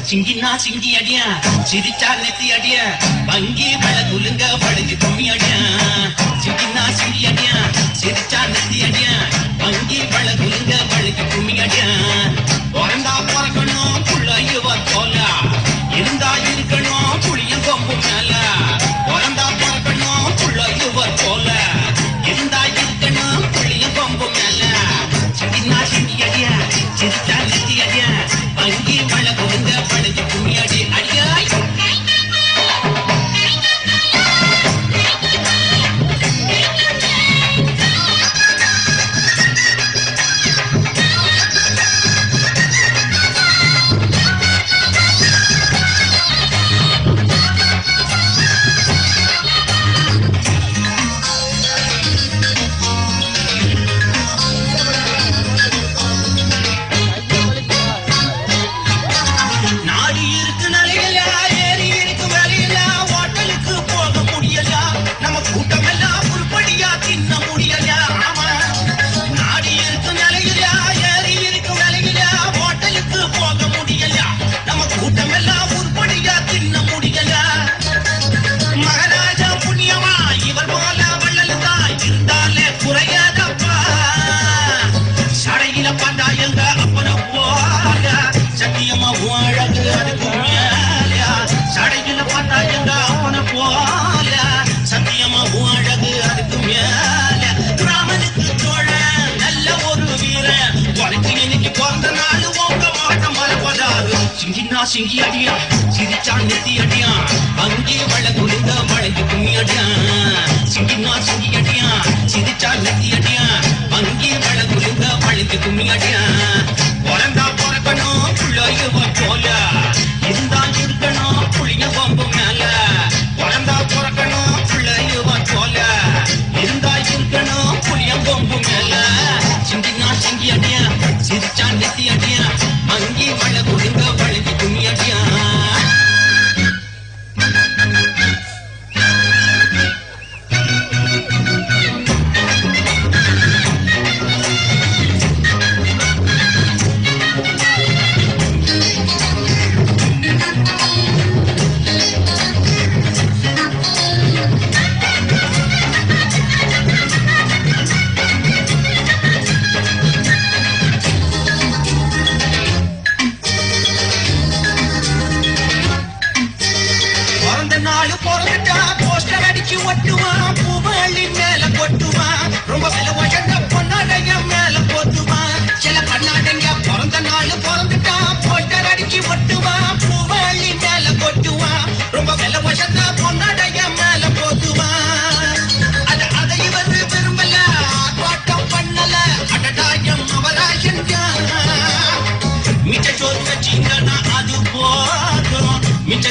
சிங்கினா சிங்கி அடியா சிரிச்சா நெத்தி அடியா வங்கி வள குலுங்க வளைஞ்சு கும்மி அடியா சிங்கினா சிங்கி அடியா சிரிச்சா நெத்தி அடியா வங்கி வள குலுங்க வளைஞ்சு கும்மி அடியா பிறந்தா பிறக்கணும் புள்ளையுவ போல இருந்தா இருக்கணும் புளியும் கொம்பு மேல பிறந்தா பிறக்கணும் புள்ளையுவ போல இருந்தா இருக்கணும் புளியும் கொம்பு மேல சிங்கினா சிங்கி அடியா சிரிச்சா நெத்தி அடியா வங்கி வள குலுங்க வளைஞ்சு கும்மி அடி அடியாய் சிங்கி அடியா சிரிச்சா நெத்தி அடியா அங்கே வள குலுங்க வளைஞ்சு கும்மி அடியா சிங்கினா சிங்கி அடியா சிரிச்சா நெத்தி அடியா அங்கே வள குலுங்க வளைஞ்சு கும்மி அடியா பிறந்தா பிறக்கணும் புள்ளையுவ போல இருந்தா இருக்கணும் புளிய கொம்பு மேல பிறந்தா பிறக்கணும் புள்ளையுவ போல இருந்தா இருக்கணும் புளிய கொம்பு மேல சிங்கினா சிங்கி அடியா சிரிச்சா நெத்தி அடியா அங்கே வள குலுங்க வளைஞ்சு கும்மி அடியா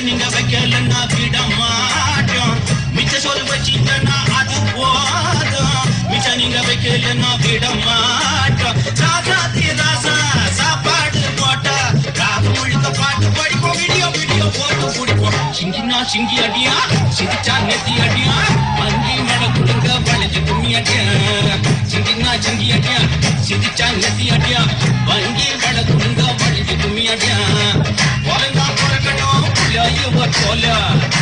நீங்க வைக்கலன்னா விட மாட்டோம் மிச்ச சொல் வச்சிங்கன்னா அது போதும் மிச்ச நீங்க வைக்கலன்னா விட மாட்டோம் ராசாதி ராசா சாப்பாடு போட்டா ராகு முழுக்க பாட்டு படிப்போம் வீடியோ வீடியோ போட்டு குடிப்போம் சிங்கினா சிங்கி அடியா சிரிச்சா நெத்தி அடியா வங்கி மட குடுங்க வளைஞ்சு கும்மி அடியா சிங்கினா சிங்கி அடியா சிரிச்சா நெத்தி அடியா வங்கி மட குடுங்க வளைஞ்சு கும்மி அடியா பிறந்தா பிறக்கணும் புள்ளையுவ போல